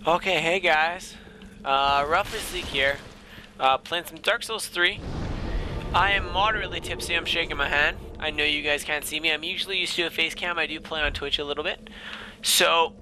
Okay, hey guys. RoughlyPlays here. Playing some Dark Souls 3. I am moderately tipsy, I'm shaking my hand. I know you guys can't see me. I'm usually used to a face cam. I do play on Twitch a little bit. So,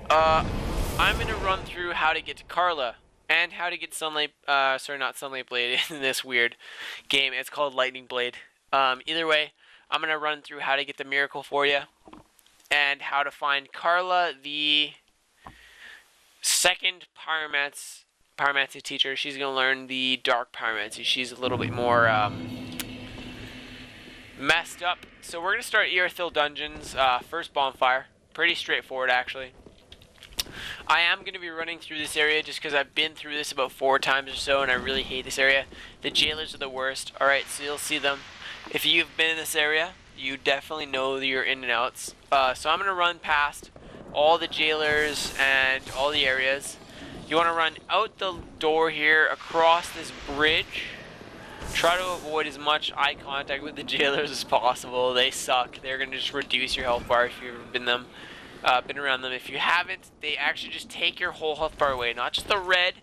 I'm gonna run through how to get to Karla. And how to get Sunlight, sorry, not Sunlight Blade in this weird game. It's called Lightning Blade. Either way, I'm gonna run through how to get the miracle for you. And how to find Karla, the second pyromancy teacher. She's gonna learn the dark pyromancy. She's a little bit more messed up. So we're gonna start Irithil Dungeons. First bonfire. Pretty straightforward, actually. I am gonna be running through this area just because I've been through this about 4 times or so, and I really hate this area. The jailers are the worst. All right, so you'll see them. If you've been in this area, you definitely know your in and outs. So I'm gonna run past all the jailers and all the areas. You want to run out the door here, across this bridge. Try to avoid as much eye contact with the jailers as possible. They suck. They're going to just reduce your health bar if you've ever been around them. If you haven't, they actually just take your whole health bar away. Not just the red,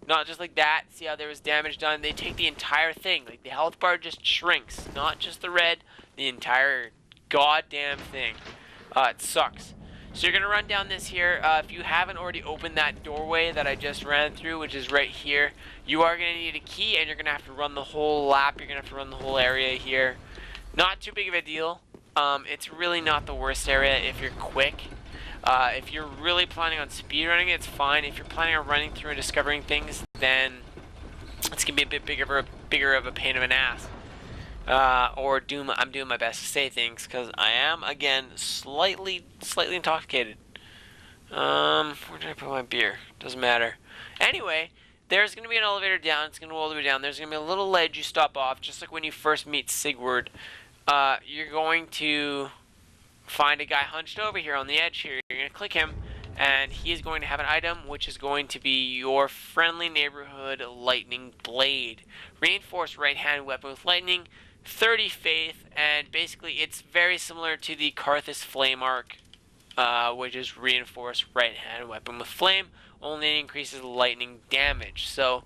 not just like that. See how there was damage done? They take the entire thing. Like the health bar just shrinks. Not just the red, the entire goddamn thing. It sucks. So you're going to run down this here. If you haven't already opened that doorway that I just ran through, which is right here, you are going to need a key, and you're going to have to run the whole lap. You're going to have to run the whole area here. Not too big of a deal. It's really not the worst area if you're quick. If you're really planning on speedrunning it, it's fine. If you're planning on running through and discovering things, then it's going to be a bit bigger of a pain of an ass. I'm doing my best to say things because I am, again, slightly intoxicated. Where did I put my beer? Doesn't matter. Anyway, there's going to be an elevator down. It's going to go all the way down. There's going to be a little ledge you stop off, just like when you first meet Sigurd. You're going to find a guy hunched over here on the edge here. You're going to click him, and he is going to have an item, which is going to be your friendly neighborhood lightning blade. Reinforced right-hand weapon with lightning. 30 faith, and basically it's very similar to the Karthus Flame Arc, which is reinforced right-hand weapon with flame, only it increases lightning damage. So,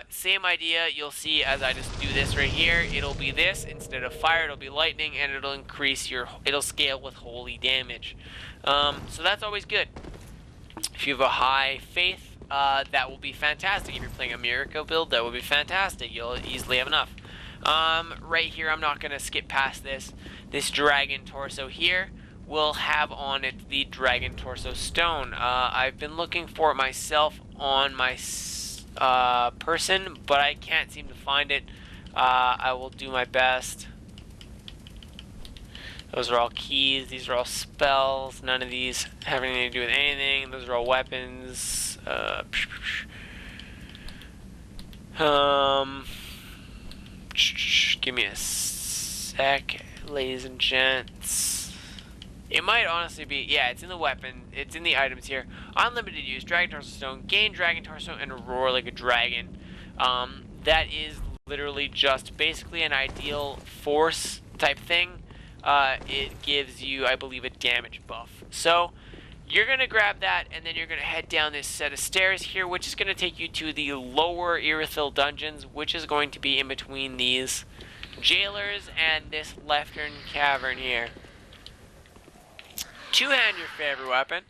same idea. You'll see as I just do this right here, it'll be this instead of fire. It'll be lightning, and it'll scale with holy damage. So that's always good. If you have a high faith, that will be fantastic. If you're playing a miracle build, that will be fantastic. You'll easily have enough. Right here, I'm not going to skip past this dragon torso here. Will have on it the dragon torso stone. I've been looking for it myself on my person, but I can't seem to find it. I will do my best. Those are all keys. These are all spells. None of these have anything to do with anything. Those are all weapons. Give me a sec, ladies and gents. It might honestly be, yeah, it's in the weapon. It's in the items here. Unlimited use, Dragon Torso Stone, gain Dragon Torso, and roar like a dragon. That is literally just basically an ideal force type thing. It gives you, I believe, a damage buff. So, you're going to grab that, and then you're going to head down this set of stairs here, which is going to take you to the lower Irithil Dungeons, which is going to be in between these jailers and this leftern cavern here. Two-hand your favorite weapon.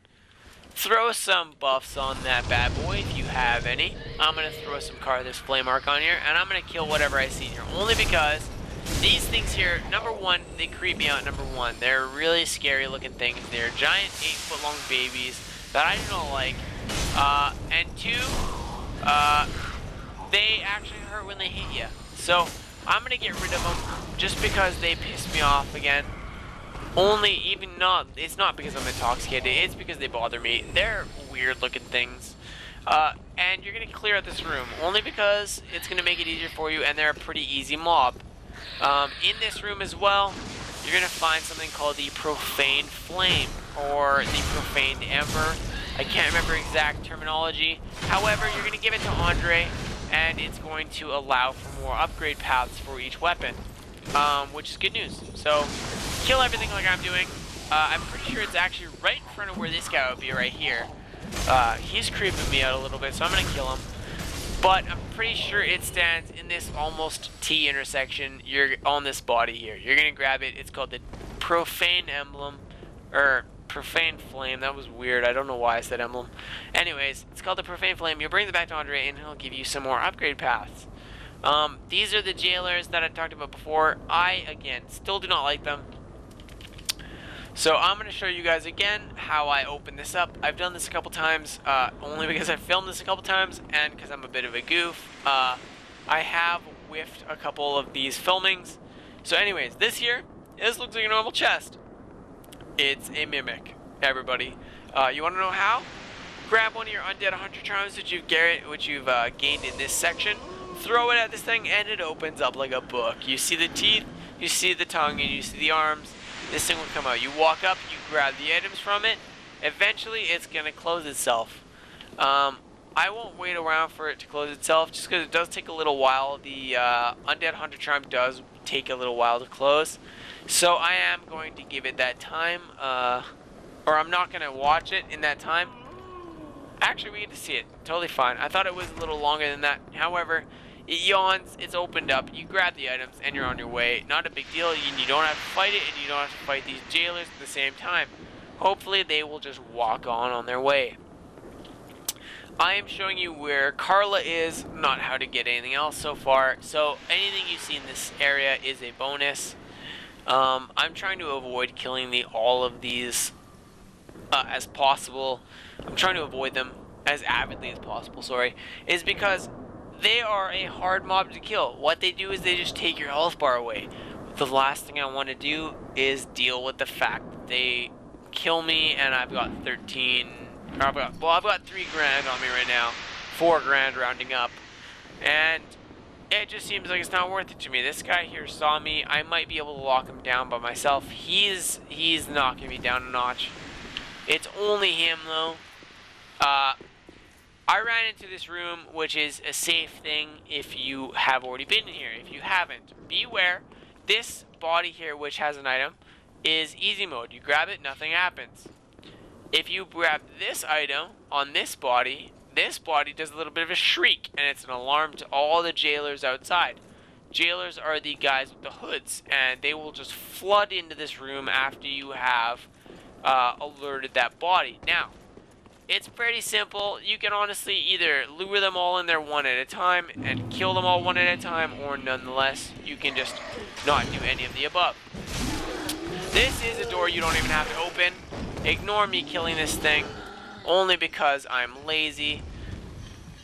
Throw some buffs on that bad boy if you have any. I'm going to throw some Karthus Flame Arc on here, and I'm going to kill whatever I see here. Only because these things here, number one, they creep me out, number one. They're really scary looking things. They're giant 8-foot-long babies that I do not like. And two, they actually hurt when they hit you. So, I'm going to get rid of them just because they piss me off again. It's not because I'm intoxicated, it's because they bother me. They're weird looking things. And you're going to clear out this room, only because it's going to make it easier for you, and they're a pretty easy mob. In this room as well, you're going to find something called the Profaned Flame, or the Profaned Ember. I can't remember exact terminology. However, you're going to give it to Andre, and it's going to allow for more upgrade paths for each weapon, which is good news. So, kill everything like I'm doing. I'm pretty sure it's actually right in front of where this guy would be right here. He's creeping me out a little bit, so I'm gonna kill him. But I'm pretty sure it stands in this almost T intersection. You're on this body here. You're gonna grab it. It's called the Profane Emblem, or Profane Flame. That was weird. I don't know why I said emblem. Anyways, it's called the Profane Flame. You'll bring it back to Andre, and he'll give you some more upgrade paths. These are the jailers that I talked about before. I, again, still do not like them. So I'm going to show you guys again how I open this up. I've done this a couple times, only because I've filmed this a couple times, and because I'm a bit of a goof. I have whiffed a couple of these filmings. So anyways, this looks like a normal chest. It's a mimic, everybody. You want to know how? Grab one of your undead hunter charms which you've gained in this section. Throw it at this thing, and it opens up like a book. You see the teeth, you see the tongue, and you see the arms. This thing will come out. You walk up, you grab the items from it. Eventually, it's going to close itself. I won't wait around for it to close itself, just because it does take a little while. The Undead Hunter Charm does take a little while to close. So I am going to give it that time, or I'm not going to watch it in that time. Actually, we get to see it. Totally fine. I thought it was a little longer than that. However, it yawns, it's opened up, you grab the items, and you're on your way. Not a big deal, you don't have to fight it, and you don't have to fight these jailers at the same time. Hopefully they will just walk on their way. I am showing you where Karla is, not how to get anything else so far. So anything you see in this area is a bonus. I'm trying to avoid killing all of these as possible. I'm trying to avoid them as avidly as possible, is because they are a hard mob to kill. What they do is they just take your health bar away. The last thing I want to do is deal with the fact that they kill me and I've got 13, or I've got 3 grand on me right now, 4 grand rounding up, and it just seems like it's not worth it to me. This guy here saw me. I might be able to lock him down by myself. He's knocking me down a notch. It's only him though. I ran into this room, which is a safe thing if you have already been in here. If you haven't, beware. This body here, which has an item, is easy mode. You grab it, nothing happens. If you grab this item on this body does a little bit of a shriek, and it's an alarm to all the jailers outside. Jailers are the guys with the hoods, and they will just flood into this room after you have alerted that body. Now, it's pretty simple. You can honestly either lure them all in there one at a time and kill them all one at a time, or nonetheless, you can just not do any of the above. This is a door you don't even have to open. Ignore me killing this thing, only because I'm lazy.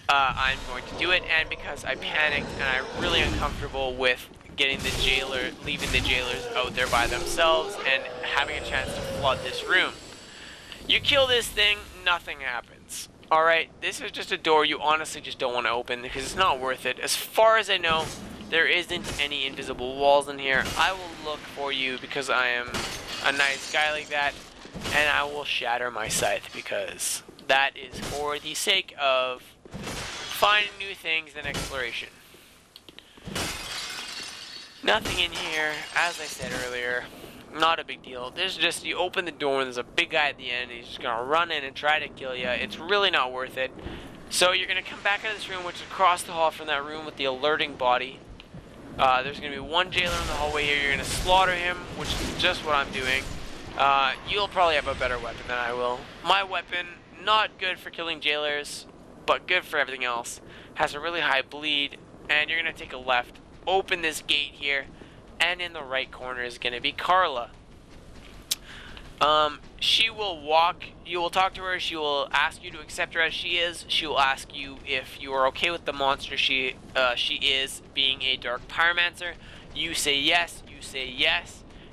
I'm going to do it, and because I panicked and I'm really uncomfortable with leaving the jailers out there by themselves and having a chance to flood this room. You kill this thing, nothing happens. Alright, this is just a door you honestly just don't want to open because it's not worth it. As far as I know, there isn't any invisible walls in here. I will look for you because I am a nice guy like that, and I will shatter my scythe because that is for the sake of finding new things and exploration. Nothing in here, as I said earlier. Not a big deal. There's just, you open the door and there's a big guy at the end and he's just gonna run in and try to kill you. It's really not worth it. So you're gonna come back out of this room, which is across the hall from that room with the alerting body. There's gonna be one jailer in the hallway here. You're gonna slaughter him, which is just what I'm doing. You'll probably have a better weapon than I will. My weapon, not good for killing jailers, but good for everything else. Has a really high bleed, and you're gonna take a left, open this gate here, and in the right corner is going to be Karla. She will walk, you will talk to her, she will ask you to accept her as she is, she will ask you if you are okay with the monster she is being a dark pyromancer. You say yes,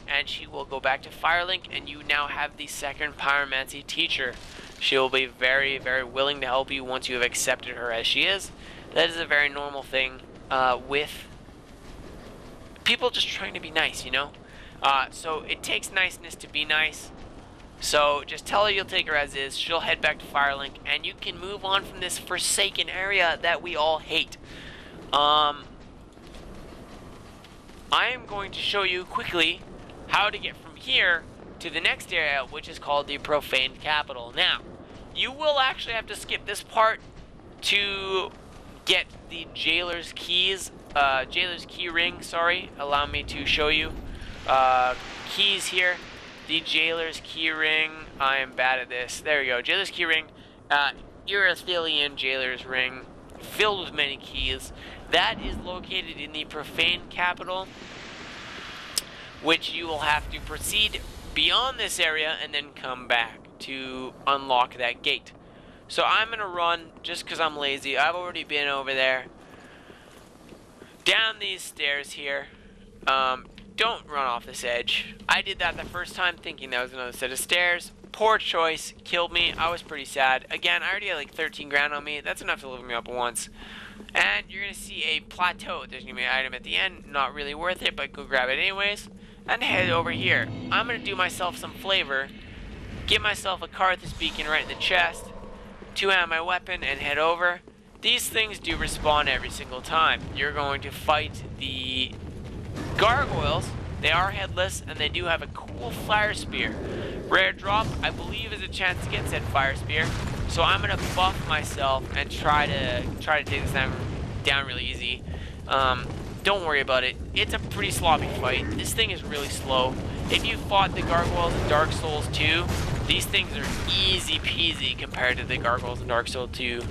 and she will go back to Firelink, and you now have the second pyromancy teacher. She will be very, very willing to help you once you have accepted her as she is. That is a very normal thing with people just trying to be nice, you know? So it takes niceness to be nice. So just tell her you'll take her as is. She'll head back to Firelink, and you can move on from this forsaken area that we all hate. I am going to show you quickly how to get from here to the next area, which is called the Profaned Capital. Now, You will actually have to skip this part to get the jailer's keys, jailer's key ring, sorry. Allow me to show you. Keys here. The jailer's key ring. I am bad at this. There we go. Jailer's key ring. Erythelian jailer's ring. Filled with many keys. That is located in the profane capital, which you will have to proceed beyond this area and then come back to unlock that gate. So I'm going to run just because I'm lazy. I've already been over there. Down these stairs here. Don't run off this edge. I did that the first time thinking that was another set of stairs. Poor choice. Killed me. I was pretty sad. Again, I already had like 13 grand on me. That's enough to level me up once. And you're going to see a plateau. There's going to be an item at the end. Not really worth it, but go grab it anyways. And head over here. I'm going to do myself some flavor. Get myself a Karthus beacon right in the chest. 2-hand my weapon and head over. These things do respawn every single time. You're going to fight the gargoyles. They are headless and they do have a cool fire spear. Rare drop, I believe, is a chance to get said fire spear. So I'm gonna buff myself and try to take this down really easy. Don't worry about it. It's a pretty sloppy fight. This thing is really slow. If you fought the gargoyles in Dark Souls 2, these things are easy peasy compared to the gargoyles in Dark Souls 2.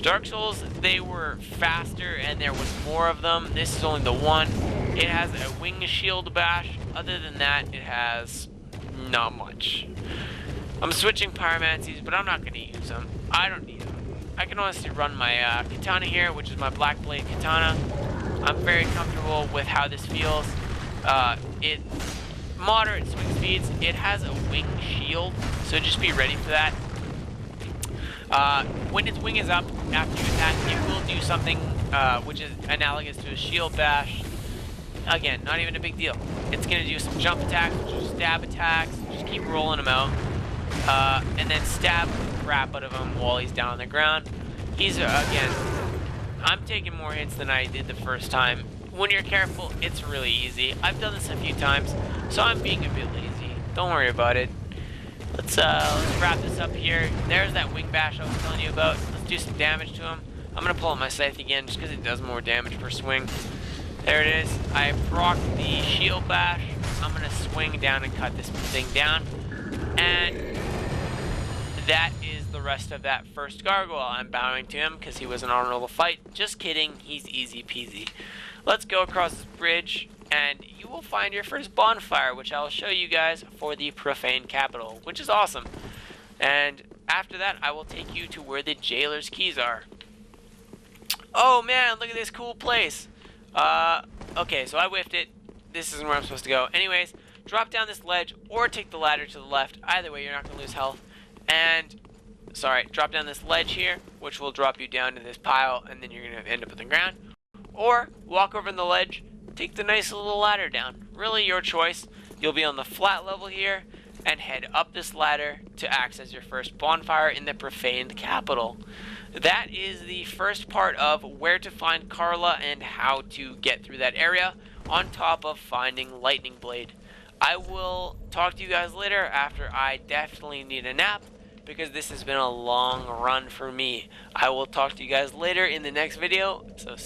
Dark Souls, they were faster and there was more of them. This is only the one. It has a wing shield bash. Other than that, it has not much. I'm switching pyromancies, but I'm not going to use them. I don't need them. I can honestly run my katana here, which is my black blade katana. I'm very comfortable with how this feels. It moderate swing speeds. It has a wing shield, so just be ready for that. When its wing is up after you attack, it will do something which is analogous to a shield bash. Again, not even a big deal. It's going to do some jump attacks, which are stab attacks. Just keep rolling him out. And then stab the crap out of him while he's down on the ground. He's, again, I'm taking more hits than I did the first time. When you're careful, it's really easy. I've done this a few times, so I'm being a bit lazy. Don't worry about it. Let's wrap this up here. There's that wing bash I was telling you about. Let's do some damage to him. I'm going to pull out my scythe again just because it does more damage per swing. There it is. I procced the shield bash. I'm going to swing down and cut this thing down. And that is the rest of that first gargoyle. I'm bowing to him because he was an honorable fight. Just kidding. He's easy peasy. Let's go across this bridge and you will find your first bonfire, which I will show you guys for the profane capital, which is awesome. And after that, I will take you to where the jailer's keys are. Oh man, look at this cool place. Okay, so I whiffed it. This isn't where I'm supposed to go. Anyways, drop down this ledge or take the ladder to the left. Either way, you're not going to lose health. And, sorry, drop down this ledge here, which will drop you down to this pile, and then you're going to end up on the ground. Or, walk over on the ledge, take the nice little ladder down. Really your choice. You'll be on the flat level here, and head up this ladder to access your first bonfire in the profaned capital. That is the first part of where to find Karla and how to get through that area, on top of finding Lightning Blade. I will talk to you guys later after I definitely need a nap, because this has been a long run for me. I will talk to you guys later in the next video, so